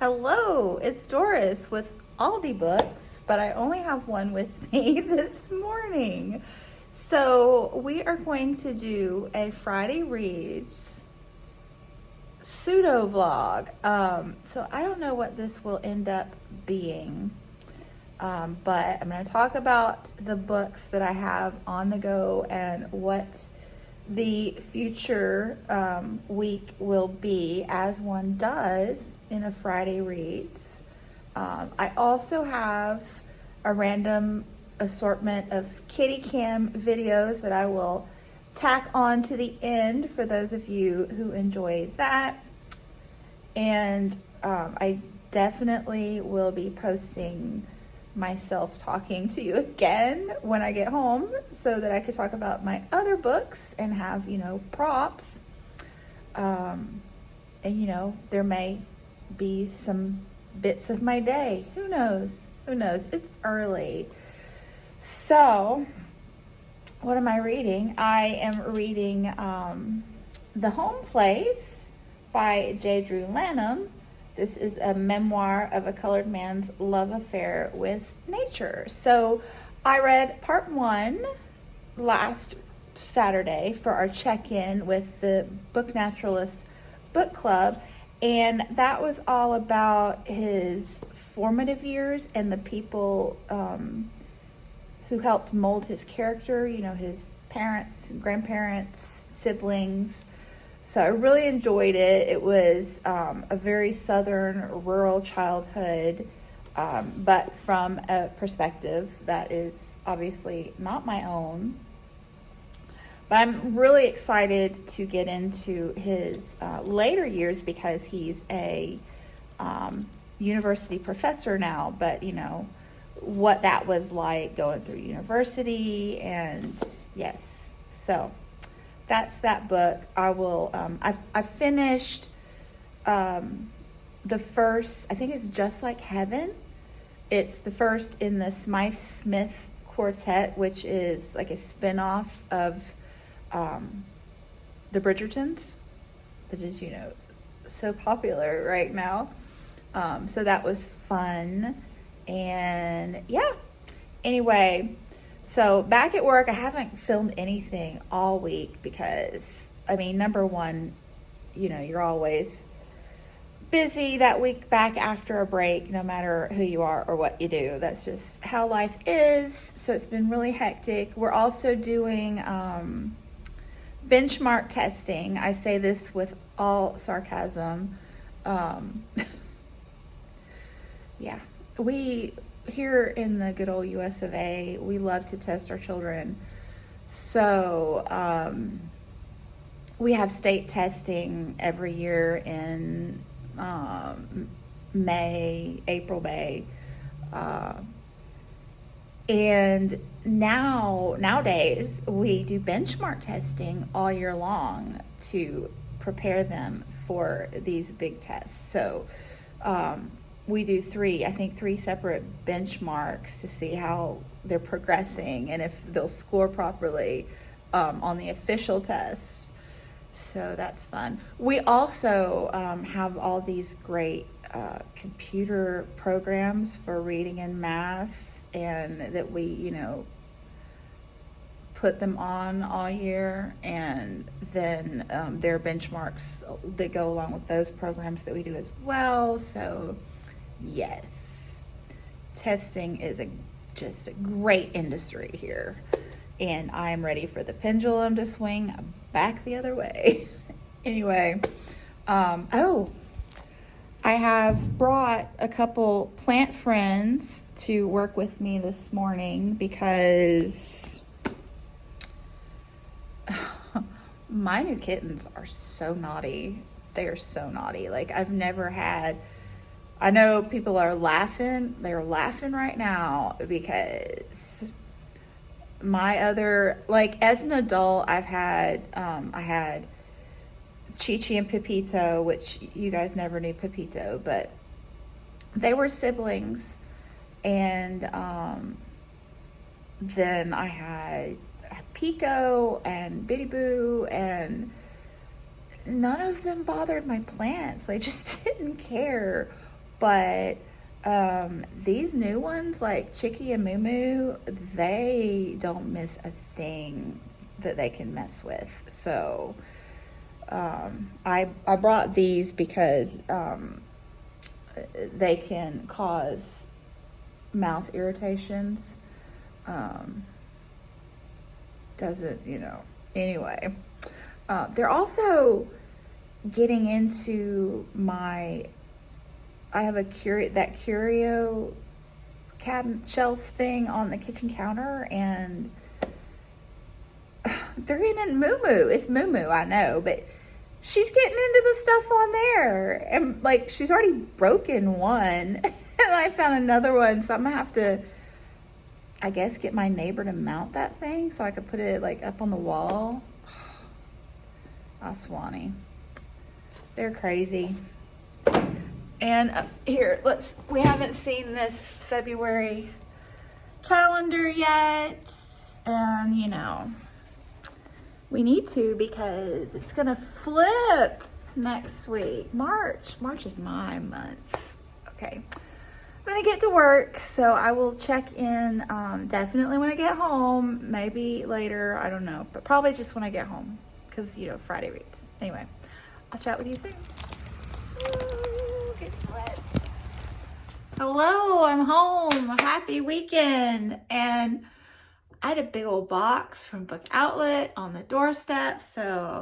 Hello, it's Doris with Aldi Books, but I only have one with me this morning. So we are going to do a Friday Reads pseudo vlog. So I don't know what this will end up being, but I'm going to talk about the books that I have on the go and what the future week will be, as one does in a Friday Reads. I also have a random assortment of kitty cam videos that I will tack on to the end for those of you who enjoy that. And I definitely will be posting myself talking to you again when I get home so that I could talk about my other books and have, props. And, there may be some bits of my day. Who knows? Who knows? It's early. So, what am I reading? I am reading The Home Place by J. Drew Lanham. This is a memoir of a colored man's love affair with nature. So I read part 1 last Saturday for our check-in with the Book Naturalist Book Club, and that was all about his formative years and the people who helped mold his character, his parents, grandparents, siblings. So I really enjoyed it. It was a very southern, rural childhood, but from a perspective that is obviously not my own. But I'm really excited to get into his later years because he's a university professor now, but what that was like going through university, and yes, so that's that book. I will, I've finished the first, I think it's Just Like Heaven. It's the first in the Smythe Smith Quartet, which is like a spin-off of the Bridgertons that is, so popular right now. So that was fun. And yeah, anyway, so back at work, I haven't filmed anything all week because, number one, you're always busy that week back after a break, no matter who you are or what you do. That's just how life is. So it's been really hectic. We're also doing benchmark testing. I say this with all sarcasm. Yeah. We, here in the good old US of A, we love to test our children. So we have state testing every year in April, May. And nowadays we do benchmark testing all year long to prepare them for these big tests. So we do three separate benchmarks to see how they're progressing and if they'll score properly on the official test. So that's fun. We also have all these great computer programs for reading and math, and that we, put them on all year, and then there are benchmarks that go along with those programs that we do as well. So yes, testing is just a great industry here, and I'm ready for the pendulum to swing back the other way. Anyway, I have brought a couple plant friends to work with me this morning because my new kittens are so naughty. They are so naughty. Like, I've never had, I know people are laughing. They're laughing right now because my other, as an adult, I had Chi-Chi and Pepito, which you guys never knew Pepito, but they were siblings. And then I had Pico and Bitty Boo, and none of them bothered my plants. They just didn't care. But these new ones like Chicky and Moo Moo, they don't miss a thing that they can mess with. So I brought these because they can cause mouth irritations. Doesn't, anyway. They're also getting into I have that curio cabinet shelf thing on the kitchen counter, and they're getting Moo Moo. It's Moo Moo, I know, but she's getting into the stuff on there. And like, she's already broken one, and I found another one, so I'm gonna have to, I guess, get my neighbor to mount that thing so I could put it like up on the wall. Swanee. They're crazy. And here, we haven't seen this February calendar yet. And, we need to because it's going to flip next week. March is my month. Okay. I'm going to get to work, so I will check in definitely when I get home. Maybe later, I don't know. But probably just when I get home because, Friday reads. Anyway, I'll chat with you soon. Ooh, getting wet. Hello, I'm home. Happy weekend. And I had a big old box from Book Outlet on the doorstep. So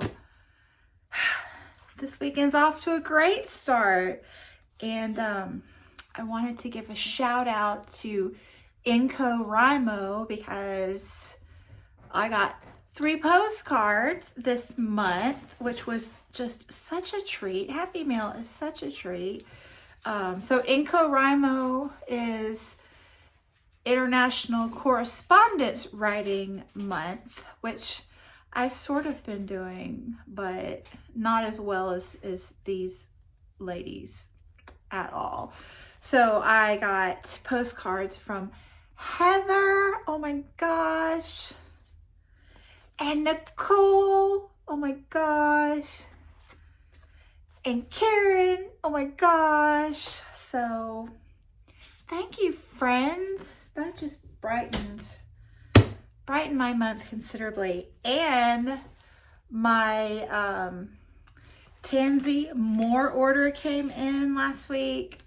this weekend's off to a great start. And I wanted to give a shout out to NaNoWriMo because I got 3 postcards this month, which was just such a treat. Happy Mail is such a treat. So NaNoWriMo is International Correspondence Writing Month, which I've sort of been doing, but not as well as these ladies at all. So I got postcards from Heather, oh my gosh, and Nicole, oh my gosh, and Karen, oh my gosh. So thank you, friends. That just brightened my month considerably. And my Tansy Moore order came in last week.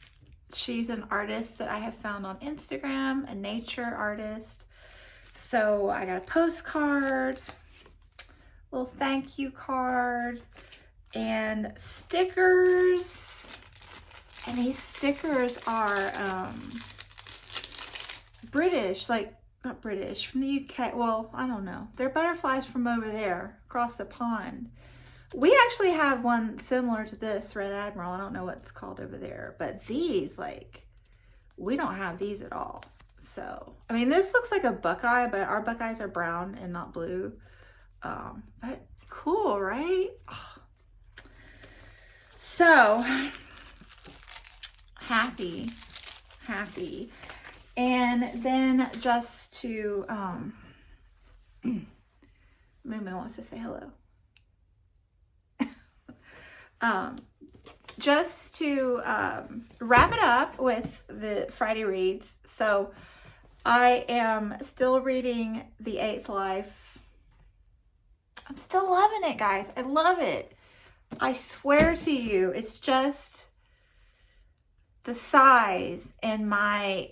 She's an artist that I have found on Instagram, a nature artist. So I got a postcard, little thank you card, and stickers. And these stickers are British, not British, from the UK. Well, I don't know. They're butterflies from over there, across the pond. We actually have one similar to this, Red Admiral. I don't know what it's called over there. But these, we don't have these at all. So, I mean, this looks like a Buckeye, but our Buckeyes are brown and not blue. But cool, right? Oh. So, happy. And then just to, Moo Moo wants to say hello. Just to wrap it up with the Friday reads. So I am still reading The Eighth Life. I'm still loving it, guys. I love it. I swear to you, it's just the size and my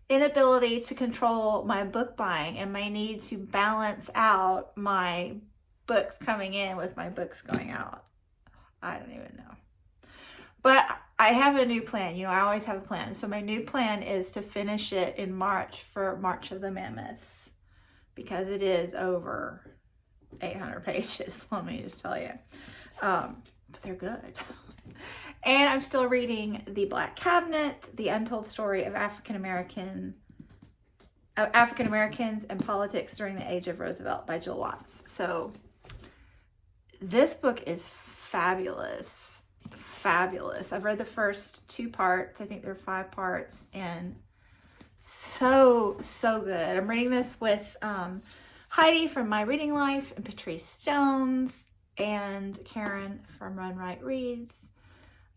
inability to control my book buying and my need to balance out my books coming in with my books going out. I don't even know. But I have a new plan. I always have a plan. So my new plan is to finish it in March for March of the Mammoths, because it is over 800 pages, let me just tell you. But they're good. And I'm still reading The Black Cabinet, The Untold Story of African Americans and Politics During the Age of Roosevelt by Jill Watts. So this book is fabulous. I've read the first 2 parts. I think there are 5 parts, and so good. I'm reading this with Heidi from My Reading Life, and Patrice Jones, and Karen from Run Right Reads.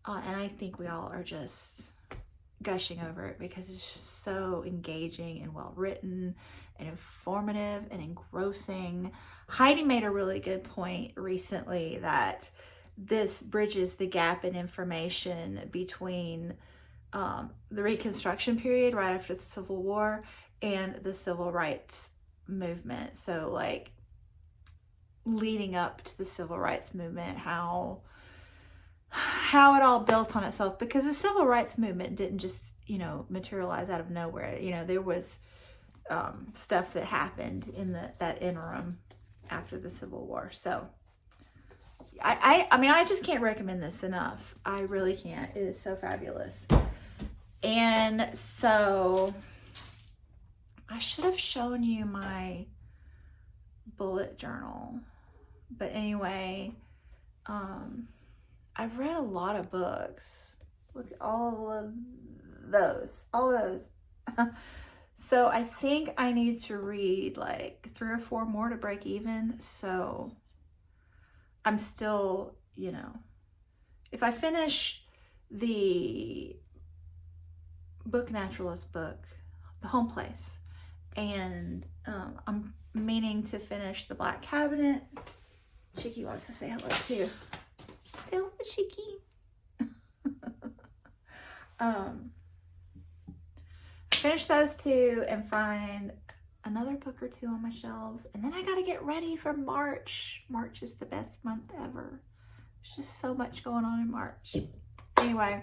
And I think we all are just gushing over it because it's just so engaging and well written and informative and engrossing. Heidi made a really good point recently that this bridges the gap in information between the Reconstruction period right after the Civil War and the Civil Rights Movement. So like leading up to the Civil Rights Movement, how it all built on itself, because the Civil Rights Movement didn't just, you know, materialize out of nowhere. You know, there was stuff that happened in that interim after the Civil War. So I mean, I just can't recommend this enough. I really can't. It is so fabulous. And so I should have shown you my bullet journal. But anyway, I've read a lot of books. Look at all those. So I think I need to read like 3 or 4 more to break even. So I'm still, you know, if I finish the Book Naturalist book, The Home Place, and I'm meaning to finish The Black Cabinet. Chicky wants to say hello too. Hello, Chicky. Finish those 2 and find another book or 2 on my shelves, and then I gotta get ready for March. March is the best month ever. There's just so much going on in March. Anyway,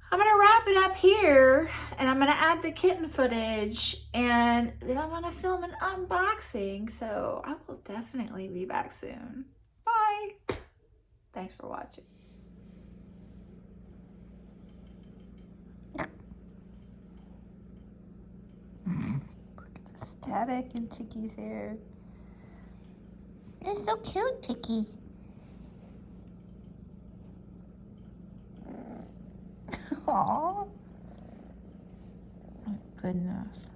I'm gonna wrap it up here, and I'm gonna add the kitten footage, and then I'm gonna film an unboxing. So I will definitely be back soon. Bye. Thanks for watching. Look at the static in Chicky's hair. You're so cute, Chicky. Aww. My goodness.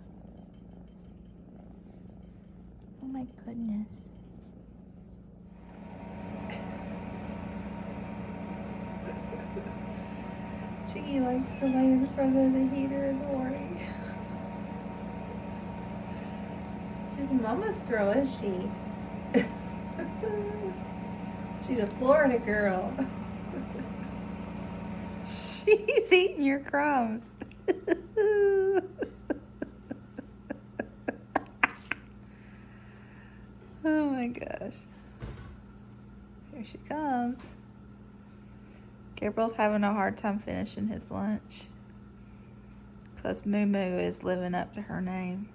Oh my goodness. Chicky likes to lay in front of the heater in the morning. She's mama's girl, is she? She's a Florida girl. She's eating your crumbs. Oh my gosh. Here she comes. Gabriel's having a hard time finishing his lunch because Moo Moo is living up to her name.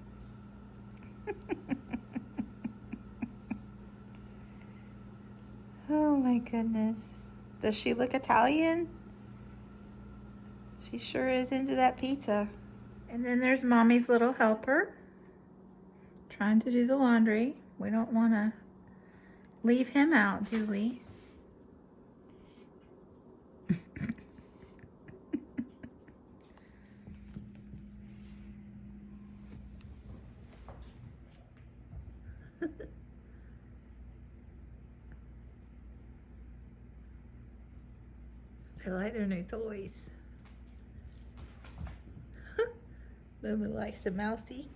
Oh my goodness. Does she look Italian? She sure is into that pizza. And then there's Mommy's little helper trying to do the laundry. We don't want to leave him out, do we? They like their new toys. Moo Moo likes a mousey.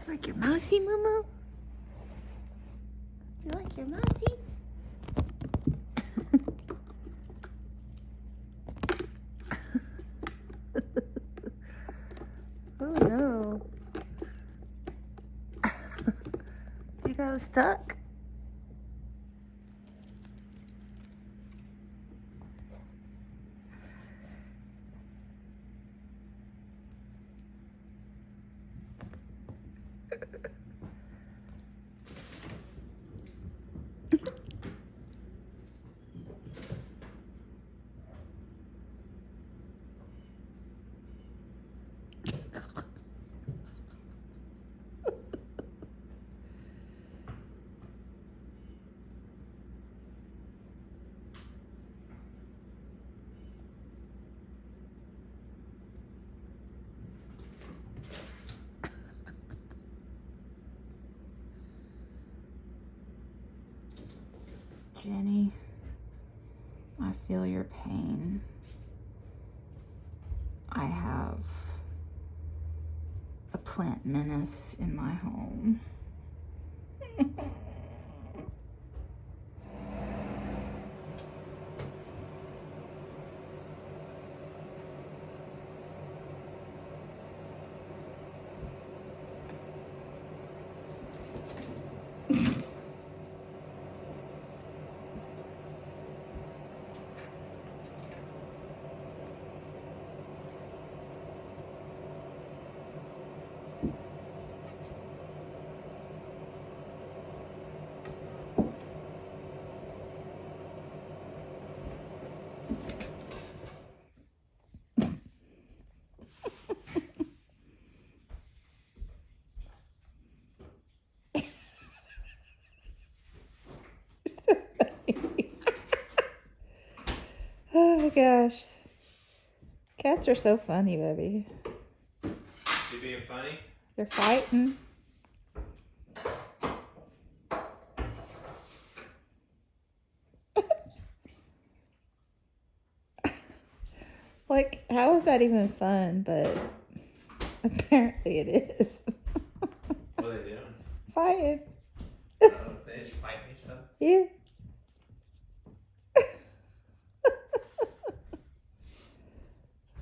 Like your mousey, Moo Moo? Do you like your mousey? Oh no. You got stuck? Jenny. I feel your pain. I have a plant menace in my home. So funny. Oh my gosh. Cats are so funny, baby. She being funny? They're fighting. Like, how is that even fun? But apparently it is. What are they doing? Fighting. They just fighting each other? Yeah.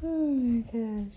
Oh my gosh.